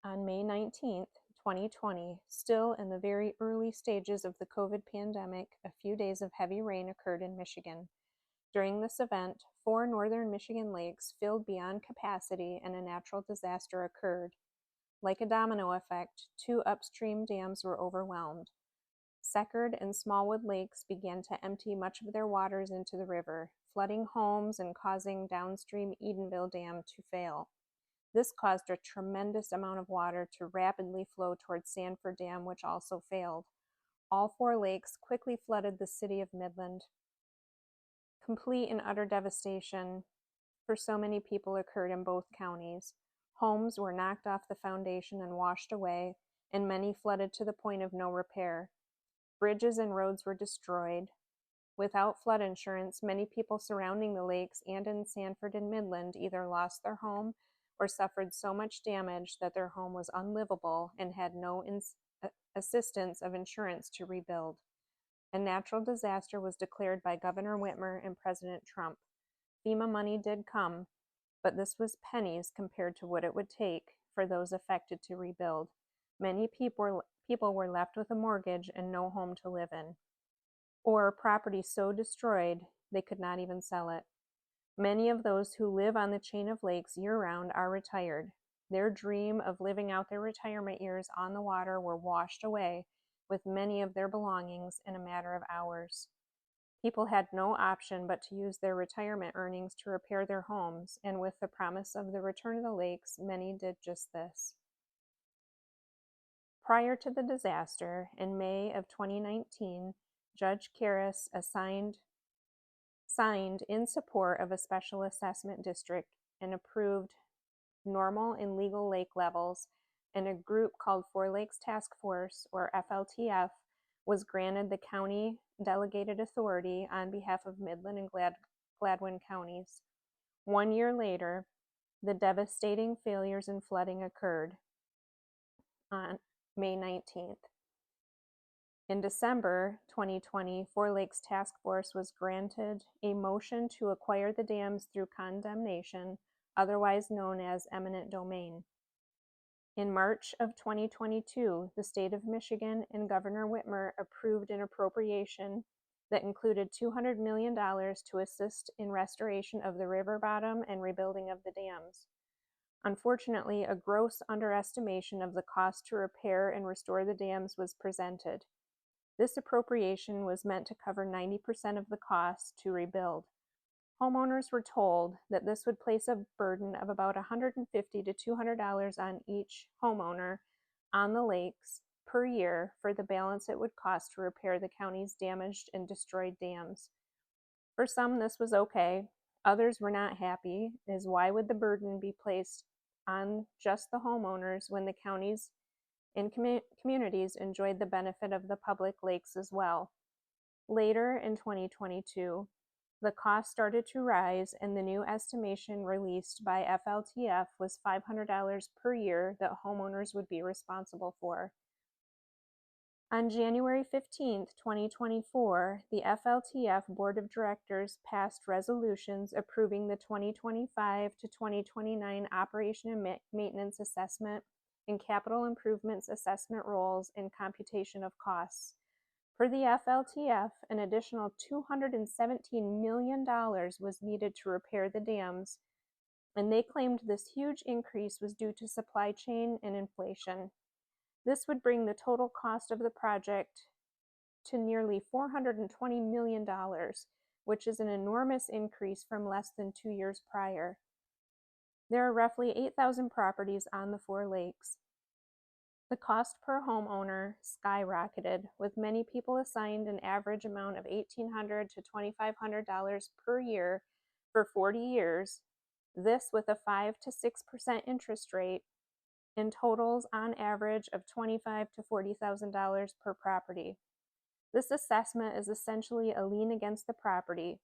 On May 19th, 2020, still in the very early stages of the COVID pandemic, a few days of heavy rain occurred in Michigan. During this event, 4 northern Michigan lakes filled beyond capacity and a natural disaster occurred. Like a domino effect, 2 upstream dams were overwhelmed. Secord and Smallwood lakes began to empty much of their waters into the river, flooding homes and causing downstream Edenville Dam to fail. This caused a tremendous amount of water to rapidly flow towards Sanford Dam, which also failed. All 4 lakes quickly flooded the city of Midland. Complete and utter devastation for so many people occurred in both counties. Homes were knocked off the foundation and washed away, and many flooded to the point of no repair. Bridges and roads were destroyed. Without flood insurance, many people surrounding the lakes and in Sanford and Midland either lost their home or suffered so much damage that their home was unlivable and had no assistance of insurance to rebuild. A natural disaster was declared by Governor Whitmer and President Trump. FEMA money did come, but this was pennies compared to what it would take for those affected to rebuild. Many people were left with a mortgage and no home to live in, or property so destroyed they could not even sell it. Many of those who live on the chain of lakes year-round are retired. Their dream of living out their retirement years on the water were washed away with many of their belongings in a matter of hours. People had no option but to use their retirement earnings to repair their homes, and with the promise of the return of the lakes, many did just this. Prior to the disaster, in May of 2019, Judge Karras signed in support of a special assessment district and approved normal and legal lake levels, and a group called Four Lakes Task Force, or FLTF, was granted the county delegated authority on behalf of Midland and Gladwin counties. 1 year later, the devastating failures and flooding occurred on May 19th. In December 2020, Four Lakes Task Force was granted a motion to acquire the dams through condemnation, otherwise known as eminent domain. In March of 2022, the state of Michigan and Governor Whitmer approved an appropriation that included $200 million to assist in restoration of the river bottom and rebuilding of the dams. Unfortunately, a gross underestimation of the cost to repair and restore the dams was presented. This appropriation was meant to cover 90% of the cost to rebuild. Homeowners were told that this would place a burden of about $150 to $200 on each homeowner on the lakes per year for the balance it would cost to repair the county's damaged and destroyed dams. For some, this was okay. Others were not happy, as why would the burden be placed on just the homeowners when the counties and communities enjoyed the benefit of the public lakes as well? Later in 2022, the cost started to rise, and the new estimation released by FLTF was $500 per year that homeowners would be responsible for. On January 15, 2024, the FLTF Board of Directors passed resolutions approving the 2025 to 2029 Operation and Maintenance Assessment and Capital Improvements Assessment roles and computation of costs. For the FLTF, an additional $217 million was needed to repair the dams, and they claimed this huge increase was due to supply chain and inflation. This would bring the total cost of the project to nearly $420 million, which is an enormous increase from less than 2 years prior. There are roughly 8,000 properties on the Four Lakes. The cost per homeowner skyrocketed, with many people assigned an average amount of $1,800 to $2,500 per year for 40 years, this with a 5 to 6% interest rate, and totals on average of $25,000 to $40,000 per property. This assessment is essentially a lien against the property,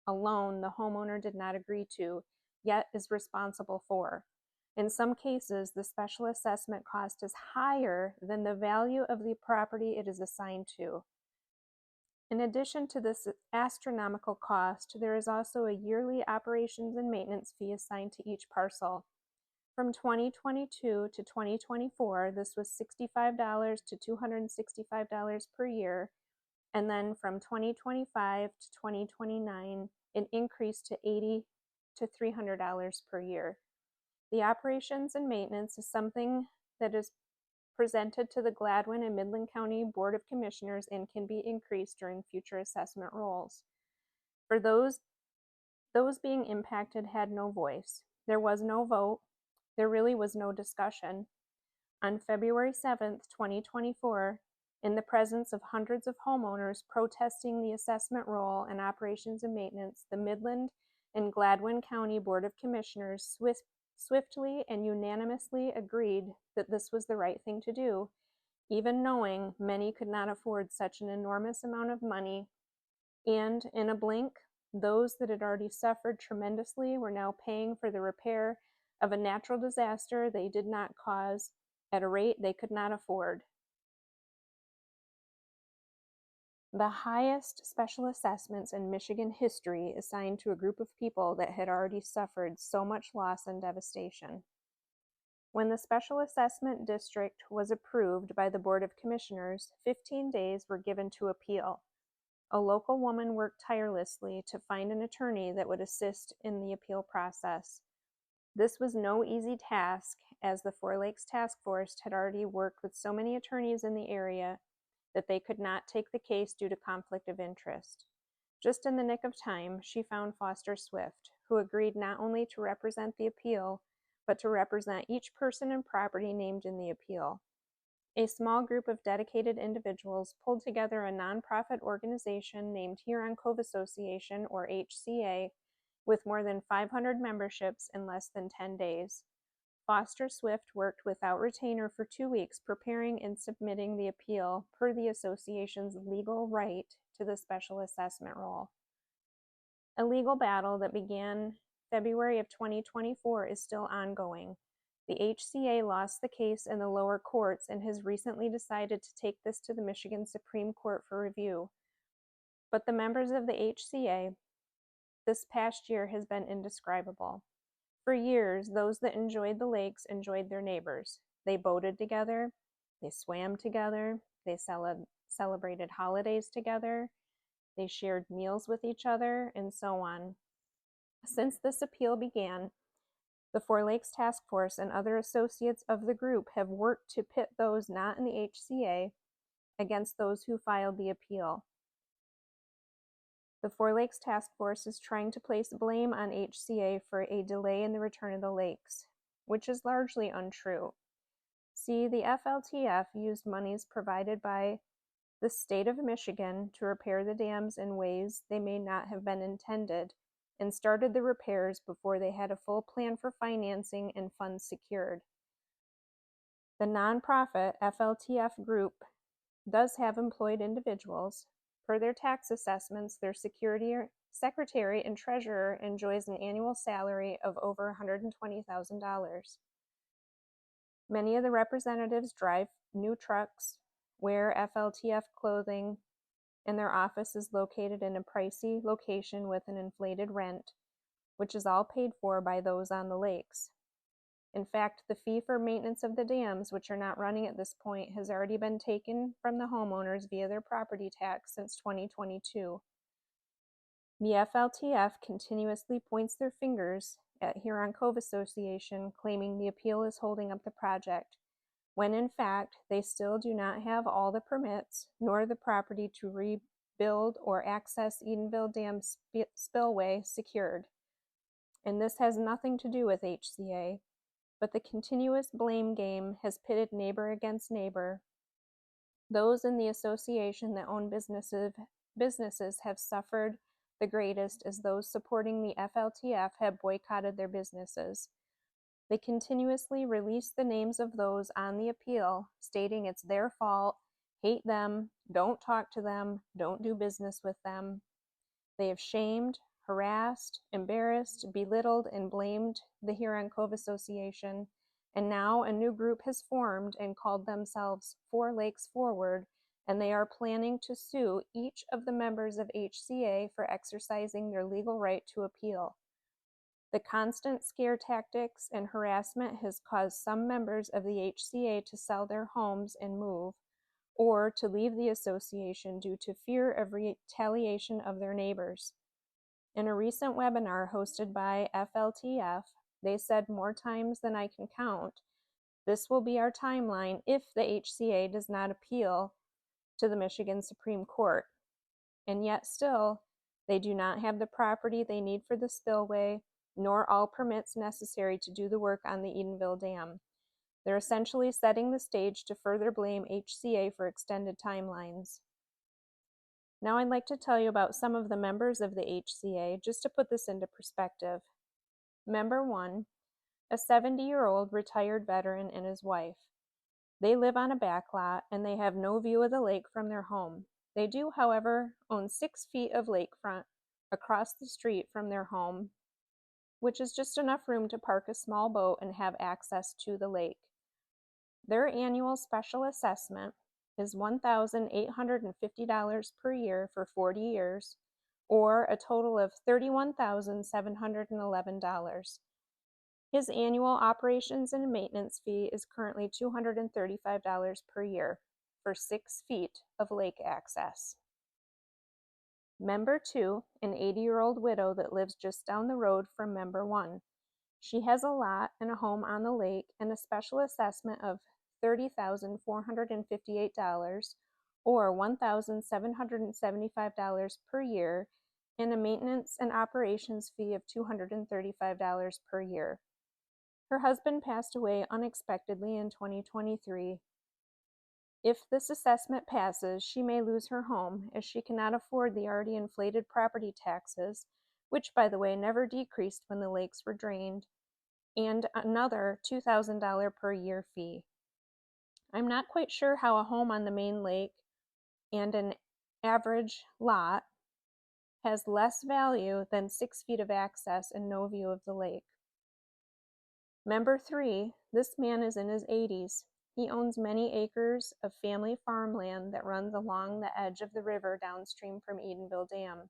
a loan the homeowner did not agree to, yet is responsible for. In some cases, the special assessment cost is higher than the value of the property it is assigned to. In addition to this astronomical cost, there is also a yearly operations and maintenance fee assigned to each parcel. From 2022 to 2024, this was $65 to $265 per year. And then from 2025 to 2029, it increased to $80 to $300 per year. The operations and maintenance is something that is presented to the Gladwin and Midland County Board of Commissioners and can be increased during future assessment rolls. For those being impacted had no voice. There was no vote. There really was no discussion. On February 7th, 2024, in the presence of hundreds of homeowners protesting the assessment roll and operations and maintenance, the Midland and Gladwin County Board of Commissioners swiftly and unanimously agreed that this was the right thing to do, even knowing many could not afford such an enormous amount of money. And in a blink, those that had already suffered tremendously were now paying for the repair of a natural disaster they did not cause at a rate they could not afford. The highest special assessments in Michigan history assigned to a group of people that had already suffered so much loss and devastation. When the special assessment district was approved by the Board of Commissioners, 15 days were given to appeal. A local woman worked tirelessly to find an attorney that would assist in the appeal process. This was no easy task, as the Four Lakes Task Force had already worked with so many attorneys in the area that they could not take the case due to conflict of interest. Just in the nick of time, she found Foster Swift, who agreed not only to represent the appeal, but to represent each person and property named in the appeal. A small group of dedicated individuals pulled together a nonprofit organization named Huron Cove Association, or HCA, with more than 500 memberships in less than 10 days. Foster Swift worked without retainer for 2 weeks, preparing and submitting the appeal per the association's legal right to the special assessment roll. A legal battle that began February of 2024 is still ongoing. The HCA lost the case in the lower courts and has recently decided to take this to the Michigan Supreme Court for review. But the members of the HCA this past year has been indescribable. For years, those that enjoyed the lakes enjoyed their neighbors. They boated together, they swam together, they celebrated holidays together, they shared meals with each other, and so on. Since this appeal began, the Four Lakes Task Force and other associates of the group have worked to pit those not in the HCA against those who filed the appeal. The Four Lakes Task Force is trying to place blame on HCA for a delay in the return of the lakes, which is largely untrue. See, the FLTF used monies provided by the state of Michigan to repair the dams in ways they may not have been intended, and started the repairs before they had a full plan for financing and funds secured. The nonprofit FLTF group does have employed individuals. Per their tax assessments, their secretary and treasurer enjoys an annual salary of over $120,000. Many of the representatives drive new trucks, wear FLTF clothing, and their office is located in a pricey location with an inflated rent, which is all paid for by those on the lakes. In fact, the fee for maintenance of the dams, which are not running at this point, has already been taken from the homeowners via their property tax since 2022. The FLTF continuously points their fingers at Huron Cove Association, claiming the appeal is holding up the project, when in fact they still do not have all the permits nor the property to rebuild or access Edenville Dam spillway secured. And this has nothing to do with HCA, but the continuous blame game has pitted neighbor against neighbor. Those in the association that own businesses have suffered the greatest, as those supporting the FLTF have boycotted their businesses. They continuously release the names of those on the appeal, stating it's their fault, hate them, don't talk to them, don't do business with them. They have shamed, harassed, embarrassed, belittled, and blamed the Huron Cove Association, and now a new group has formed and called themselves Four Lakes Forward, and they are planning to sue each of the members of HCA for exercising their legal right to appeal. The constant scare tactics and harassment has caused some members of the HCA to sell their homes and move, or to leave the association due to fear of retaliation of their neighbors. In a recent webinar hosted by FLTF, they said more times than I can count, this will be our timeline if the HCA does not appeal to the Michigan Supreme Court. And yet still, they do not have the property they need for the spillway, nor all permits necessary to do the work on the Edenville Dam. They're essentially setting the stage to further blame HCA for extended timelines. Now I'd like to tell you about some of the members of the HCA, just to put this into perspective. Member 1, a 70-year-old retired veteran and his wife. They live on a back lot and they have no view of the lake from their home. They do, however, own 6 feet of lakefront across the street from their home, which is just enough room to park a small boat and have access to the lake. Their annual special assessment is $1,850 per year for 40 years, or a total of $31,711. His annual operations and maintenance fee is currently $235 per year for 6 feet of lake access. Member 2, an 80-year-old widow that lives just down the road from Member 1. She has a lot and a home on the lake and a special assessment of $30,458 or $1,775 per year and a maintenance and operations fee of $235 per year. Her husband passed away unexpectedly in 2023. If this assessment passes, she may lose her home as she cannot afford the already inflated property taxes, which, by the way, never decreased when the lakes were drained, and another $2,000 per year fee. I'm not quite sure how a home on the main lake and an average lot has less value than 6 feet of access and no view of the lake. Member 3, this man is in his 80s. He owns many acres of family farmland that runs along the edge of the river downstream from Edenville Dam.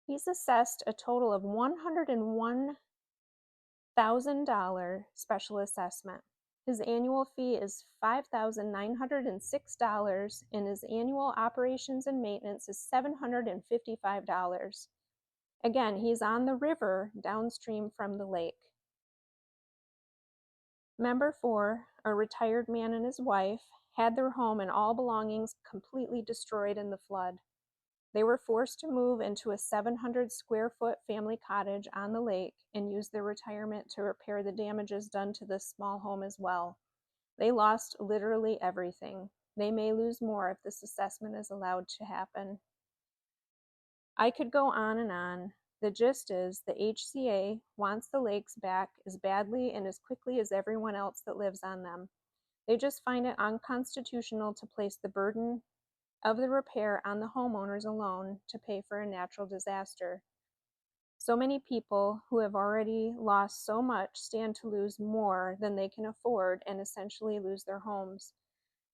He's assessed a total of $101,000 special assessment. His annual fee is $5,906 and his annual operations and maintenance is $755. Again, he's on the river downstream from the lake. Member 4, a retired man and his wife, had their home and all belongings completely destroyed in the flood. They were forced to move into a 700 square foot family cottage on the lake and use their retirement to repair the damages done to this small home as well. They lost literally everything. They may lose more if this assessment is allowed to happen. I could go on and on. The gist is the HCA wants the lakes back as badly and as quickly as everyone else that lives on them. They just find it unconstitutional to place the burden of the repair on the homeowners alone to pay for a natural disaster. So many people who have already lost so much stand to lose more than they can afford and essentially lose their homes.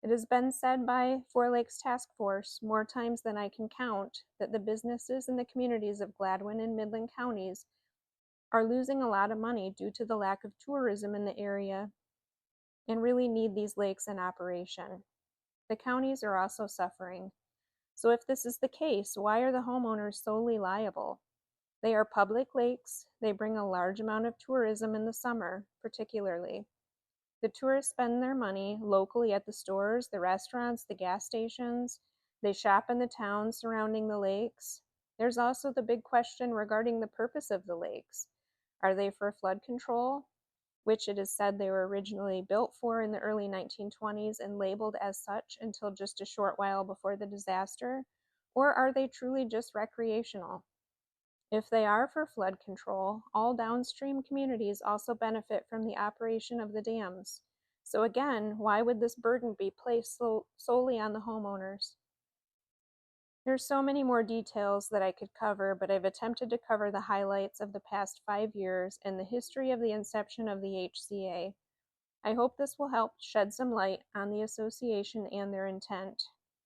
It has been said by Four Lakes Task Force more times than I can count that the businesses in the communities of Gladwin and Midland counties are losing a lot of money due to the lack of tourism in the area and really need these lakes in operation. The counties are also suffering. So if this is the case, why are the homeowners solely liable? They are public lakes. They bring a large amount of tourism in the summer, particularly. The tourists spend their money locally at the stores, the restaurants, the gas stations. They shop in the towns surrounding the lakes. There's also the big question regarding the purpose of the lakes. Are they for flood control, which it is said they were originally built for in the early 1920s and labeled as such until just a short while before the disaster? Or are they truly just recreational? If they are for flood control, all downstream communities also benefit from the operation of the dams. So again, why would this burden be placed solely on the homeowners? There's so many more details that I could cover, but I've attempted to cover the highlights of the past 5 years and the history of the inception of the HCA. I hope this will help shed some light on the association and their intent.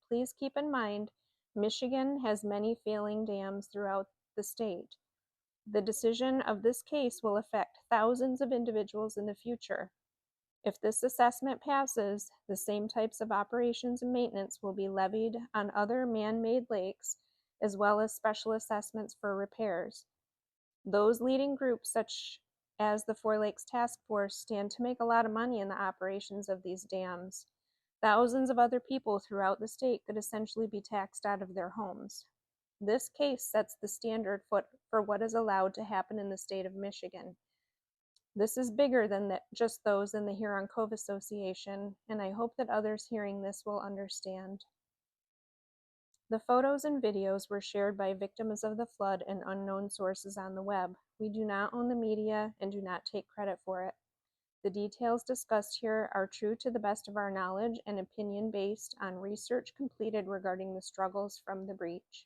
Please keep in mind, Michigan has many failing dams throughout the state. The decision of this case will affect thousands of individuals in the future. If this assessment passes, the same types of operations and maintenance will be levied on other man-made lakes, as well as special assessments for repairs. Those leading groups, such as the Four Lakes Task Force, stand to make a lot of money in the operations of these dams. Thousands of other people throughout the state could essentially be taxed out of their homes. This case sets the standard for what is allowed to happen in the state of Michigan. This is bigger than just those in the Huron Cove Association, and I hope that others hearing this will understand. The photos and videos were shared by victims of the flood and unknown sources on the web. We do not own the media and do not take credit for it. The details discussed here are true to the best of our knowledge and opinion based on research completed regarding the struggles from the breach.